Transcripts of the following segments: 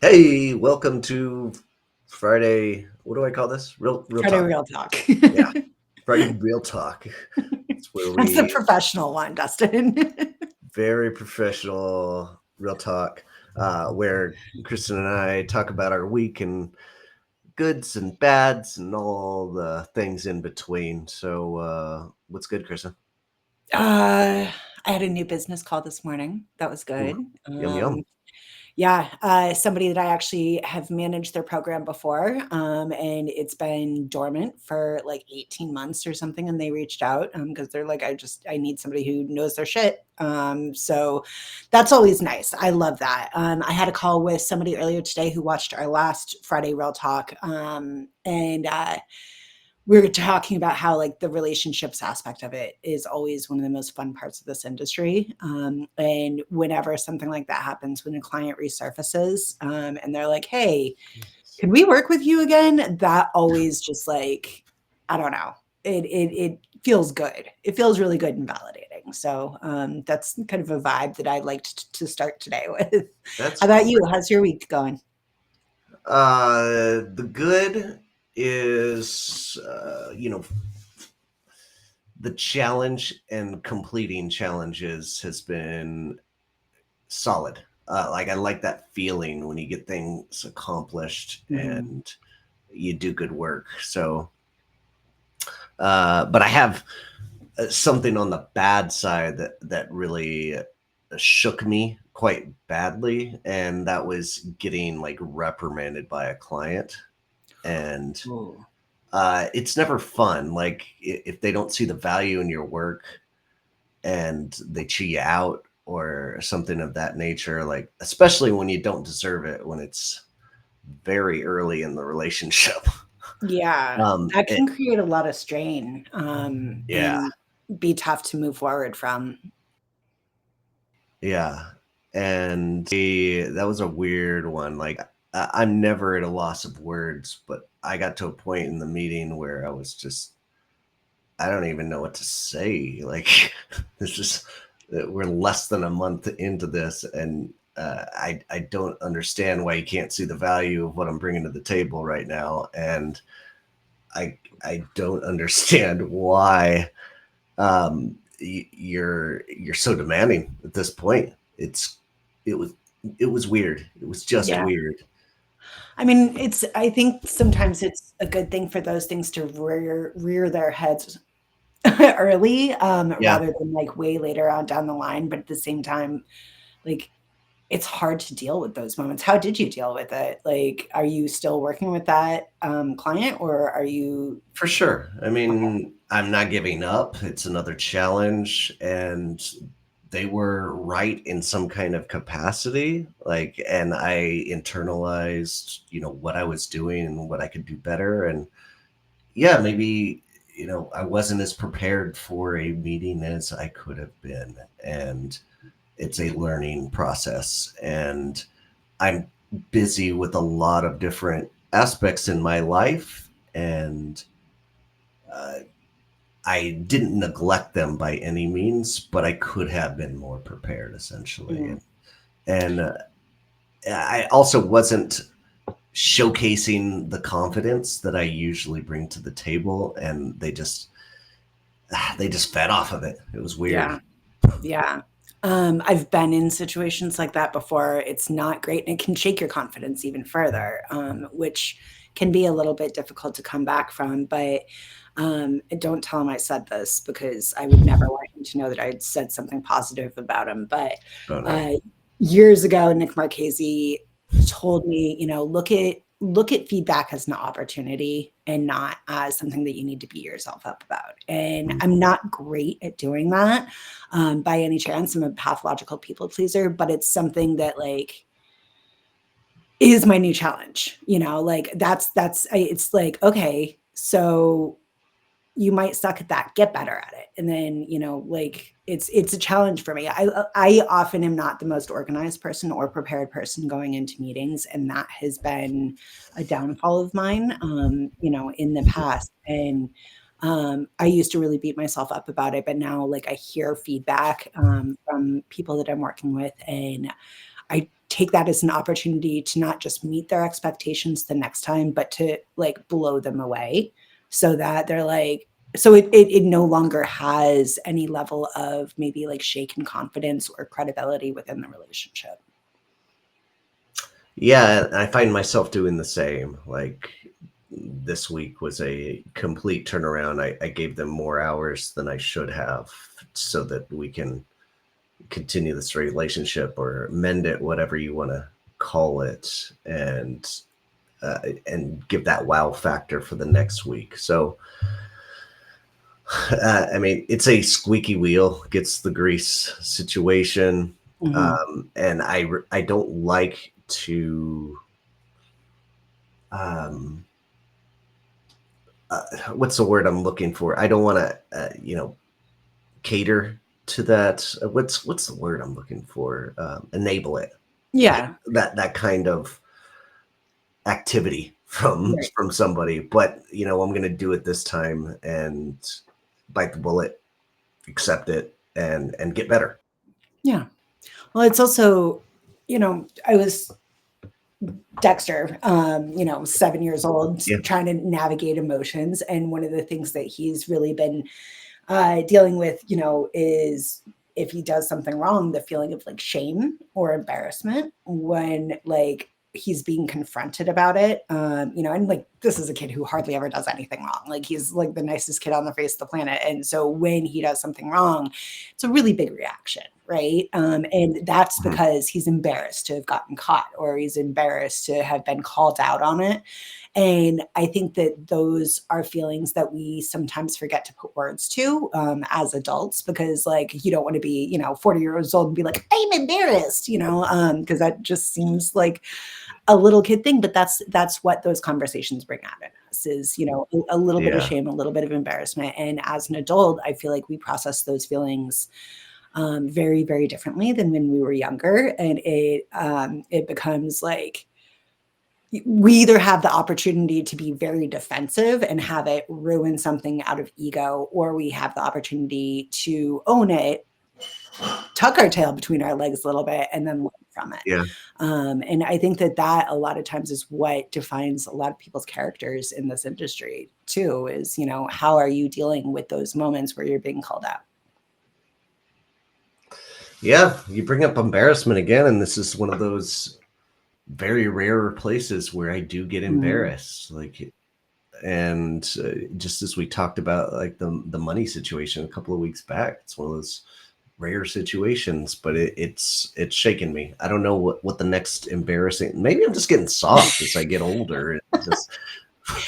Hey, welcome to Friday. What do I call this? Real Friday talk. Real Talk. Yeah, Friday Real Talk. It's where That's the we professional one, Dustin. very professional real talk, where Kristen and I talk about our week and goods and bads and all the things in between. So, what's good, Kristen? I had a new business call this morning. That was Ooh, good. yum yum. Yeah, somebody that I actually have managed their program before, and it's been dormant for like 18 months or something. And they reached out because they're like, I need somebody who knows their shit. So that's always nice. I love that. I had a call with somebody earlier today who watched our last Friday Real Talk, and we were talking about how like the relationships aspect of it is always one of the most fun parts of this industry. And whenever something like that happens, when a client resurfaces and they're like, hey, can we work with you again? That always just like, I don't know. It feels good. It feels really good and validating. So that's kind of a vibe that I liked to start today with. That's How about you? great. How's your week going? The good is, the challenge and completing challenges has been solid. Like I like that feeling when you get things accomplished Mhm. and you do good work. So, but I have something on the bad side that really shook me quite badly, and that was getting like reprimanded by a client. And Ooh. it's never fun. Like if they don't see the value in your work and they chew you out or something of that nature, like especially when you don't deserve it, when it's very early in the relationship. Yeah, that It, can create a lot of strain, yeah, and be tough to move forward from. yeah, and that was a weird one. Like I'm never at a loss of words, but I got to a point in the meeting where I was just I don't even know what to say. Like this is we're less than a month into this, and I don't understand why you can't see the value of what I'm bringing to the table right now, and I don't understand why you're so demanding at this point. It was it was weird. It was just Yeah. weird. I mean, I think sometimes it's a good thing for those things to rear their heads early, Yeah, rather than, like, way later on down the line, but at the same time, like, it's hard to deal with those moments. How did you deal with it? Like, are you still working with that, client, or are you for sure. I okay. mean, I'm not giving up. It's another challenge, and they were right in some kind of capacity. Like, and I internalized, what I was doing and what I could do better. And yeah, maybe, I wasn't as prepared for a meeting as I could have been. And it's a learning process. And I'm busy with a lot of different aspects in my life. And uh, I didn't neglect them by any means, but I could have been more prepared, essentially. Mm. And I also wasn't showcasing the confidence that I usually bring to the table, and they just fed off of it. It was weird. Yeah. Yeah. I've been in situations like that before. It's not great, and it can shake your confidence even further, which can be a little bit difficult to come back from. But don't tell him I said this because I would never want him to know that I'd said something positive about him. But Oh no. uh, years ago, Nick Marchese told me, look at feedback as an opportunity and not as something that you need to beat yourself up about. And I'm not great at doing that, by any chance. I'm a pathological people pleaser, but it's something that like is my new challenge. Like it's like, okay, so you might suck at that, get better at it. And then, like it's a challenge for me. I often am not the most organized person or prepared person going into meetings, and that has been a downfall of mine, in the past. And I used to really beat myself up about it, but now like I hear feedback from people that I'm working with, and I take that as an opportunity to not just meet their expectations the next time, but to like blow them away so that they're like, so it no longer has any level of maybe like shaken confidence or credibility within the relationship. Yeah, I find myself doing the same. Like this week was a complete turnaround. I gave them more hours than I should have so that we can continue this relationship or mend it, whatever you want to call it, and give that wow factor for the next week. So, I mean, it's a squeaky wheel gets the grease situation, Mm-hmm. and I don't like to um, what's the word I'm looking for? I don't want to cater to that. What's the word I'm looking for? Enable it. Yeah. That kind of activity Right. from somebody, but I'm going to do it this time and bite the bullet, accept it, and get better. Yeah. Well, it's also, I was Dexter, 7 years old, Yeah. trying to navigate emotions. And one of the things that he's really been dealing with, is if he does something wrong, the feeling of like shame or embarrassment when like he's being confronted about it. And like this is a kid who hardly ever does anything wrong. Like he's like the nicest kid on the face of the planet. And so when he does something wrong, it's a really big reaction, right? And that's Mhm. because he's embarrassed to have gotten caught or he's embarrassed to have been called out on it. And I think that those are feelings that we sometimes forget to put words to as adults because, like, you don't want to be, 40 years old and be like, I'm embarrassed, because that just seems like a little kid thing. But that's what those conversations bring out in us is, a little bit of Yeah. shame, a little bit of embarrassment. And as an adult, I feel like we process those feelings very, very differently than when we were younger. And it becomes like, we either have the opportunity to be very defensive and have it ruin something out of ego, or we have the opportunity to own it, tuck our tail between our legs a little bit, and then learn from it. Yeah. And I think that a lot of times is what defines a lot of people's characters in this industry too, is, how are you dealing with those moments where you're being called out? Yeah. You bring up embarrassment again, and this is one of those very rare places where I do get Mhm. embarrassed. Like, and just as we talked about, like the money situation a couple of weeks back, it's one of those rare situations, but it's shaken me. I don't know what the next embarrassing. Maybe I'm just getting soft as I get older. It just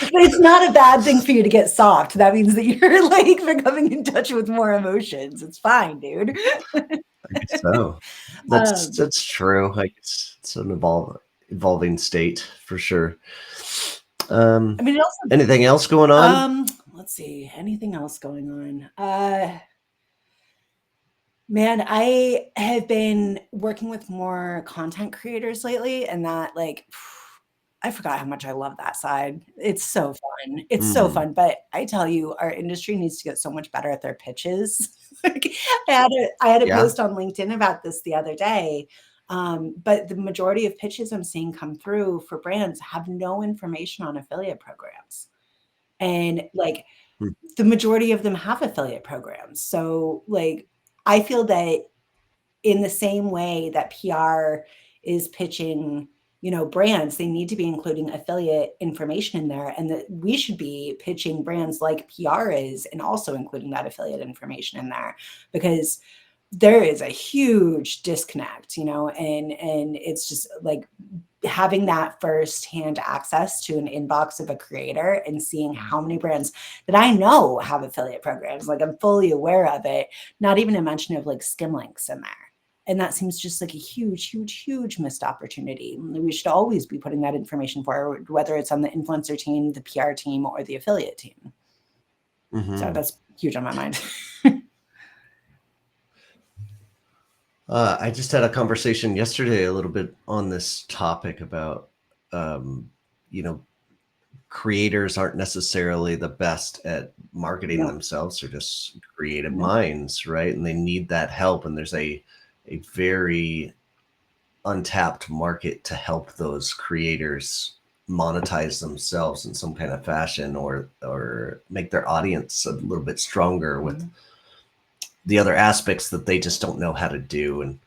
But it's not a bad thing for you to get soft. That means that you're like becoming in touch with more emotions. It's fine, dude. I guess so. That's Um, that's true. Like it's an evolving state for sure. I mean, it also, Anything else going on? let's see, anything else going on? Man, I have been working with more content creators lately, and that like I forgot how much I love that side. It's so fun. It's so Mm, fun. But I tell you, our industry needs to get so much better at their pitches. Like, I had a yeah. post on LinkedIn about this the other day. But the majority of pitches I'm seeing come through for brands have no information on affiliate programs. And like Mm, the majority of them have affiliate programs. So like I feel that in the same way that PR is pitching, brands, they need to be including affiliate information in there, and that we should be pitching brands like PR is and also including that affiliate information in there because there is a huge disconnect, and it's just like having that firsthand access to an inbox of a creator and seeing how many brands that I know have affiliate programs, like I'm fully aware of it, not even a mention of like skim links in there. And that seems just like a huge, huge, huge missed opportunity. We should always be putting that information forward, whether it's on the influencer team, the PR team, or the affiliate team. So mhm. that's huge on my mind. I just had a conversation yesterday a little bit on this topic about, um, you know, creators aren't necessarily the best at marketing No, themselves. They're just creative no. minds, right? And they need that help. And there's a very untapped market to help those creators monetize themselves in some kind of fashion, or make their audience a little bit stronger with the other aspects that they just don't know how to do. And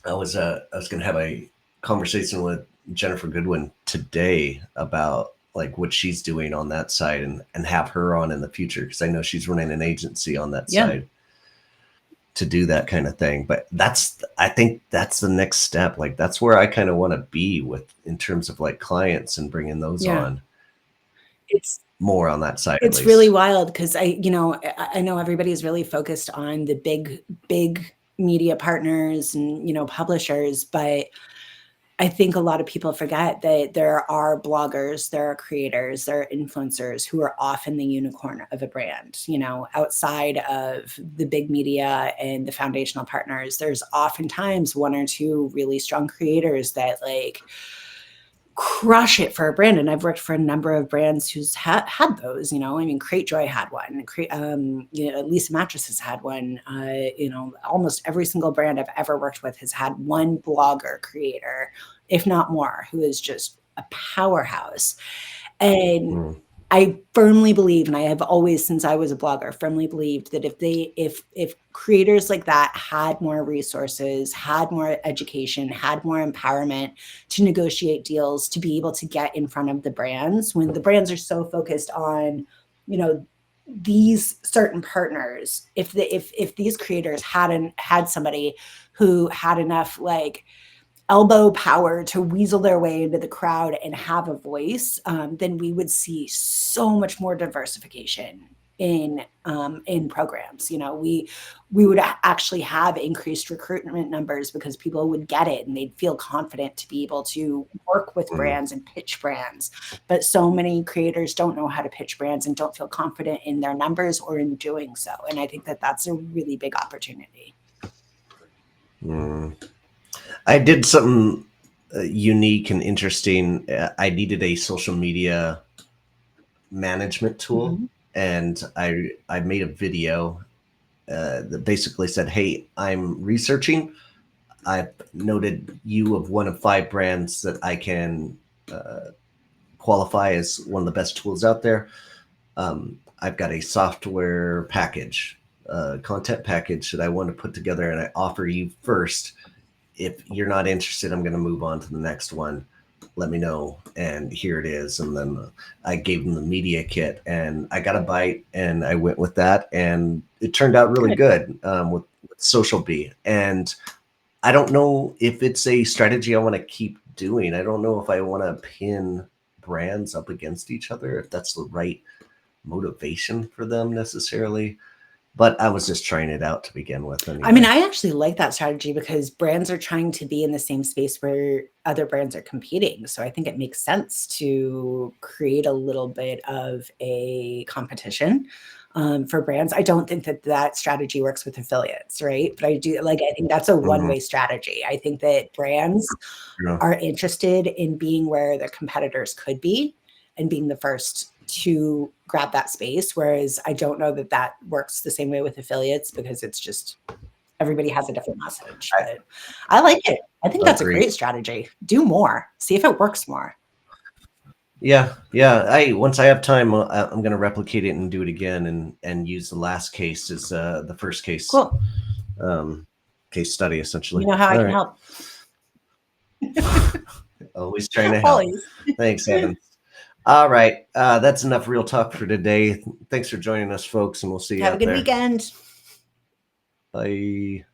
I was going to have a conversation with Jennifer Goodwin today about like what she's doing on that side, and have her on in the future, because I know she's running an agency on that side to do that kind of thing. But I think that's the next step. Like that's where I kind of want to be with, in terms of like clients and bringing those on It's more on that side. it's really wild because I know everybody's really focused on the big media partners and publishers, but I think a lot of people forget that there are bloggers, there are creators, there are influencers who are often the unicorn of a brand. Outside of the big media and the foundational partners, there's oftentimes one or two really strong creators that like crush it for a brand. And I've worked for a number of brands who's had those. I mean, Cratejoy had one. Lisa Mattresses had one. Almost every single brand I've ever worked with has had one blogger creator, if not more, who is just a powerhouse. And I firmly believe, and I have always, since I was a blogger, firmly believed that if creators like that had more resources, had more education, had more empowerment to negotiate deals, to be able to get in front of the brands, when the brands are so focused on, these certain partners, if these creators had somebody who had enough like elbow power to weasel their way into the crowd and have a voice, then we would see so much more diversification in programs. We would actually have increased recruitment numbers because people would get it and they'd feel confident to be able to work with brands and pitch brands. But so many creators don't know how to pitch brands and don't feel confident in their numbers or in doing so. And I think that that's a really big opportunity. I did something unique and interesting. I needed a social media management tool, and I made a video that basically said, "Hey, I'm researching. I've noted you of one of 5 brands that I can qualify as one of the best tools out there. I've got a software package, content package that I want to put together, and I offer you first. If you're not interested, I'm going to move on to the next one. Let me know." And here it is. And then I gave them the media kit, and I got a bite, and I went with that, and it turned out really good with Social Bee. And I don't know if it's a strategy I want to keep doing. I don't know if I want to pin brands up against each other, if that's the right motivation for them necessarily. But I was just trying it out to begin with. Anyway. I mean, I actually like that strategy because brands are trying to be in the same space where other brands are competing. So I think it makes sense to create a little bit of a competition for brands. I don't think that strategy works with affiliates, right? But I think that's a one-way strategy. I think that brands are interested in being where their competitors could be and being the first to grab that space. Whereas I don't know that works the same way with affiliates, because it's just, everybody has a different message. But I like it. I think that's a great strategy. Do more, see if it works more. Yeah. Once I have time, I'm going to replicate it and do it again, and use the last case as the first case. Cool. Case study, essentially. You know how I can help. Always trying to help. Always. Thanks, Evans. All right. That's enough real talk for today. Thanks for joining us, folks, and we'll see you out there. Have a good weekend. Bye.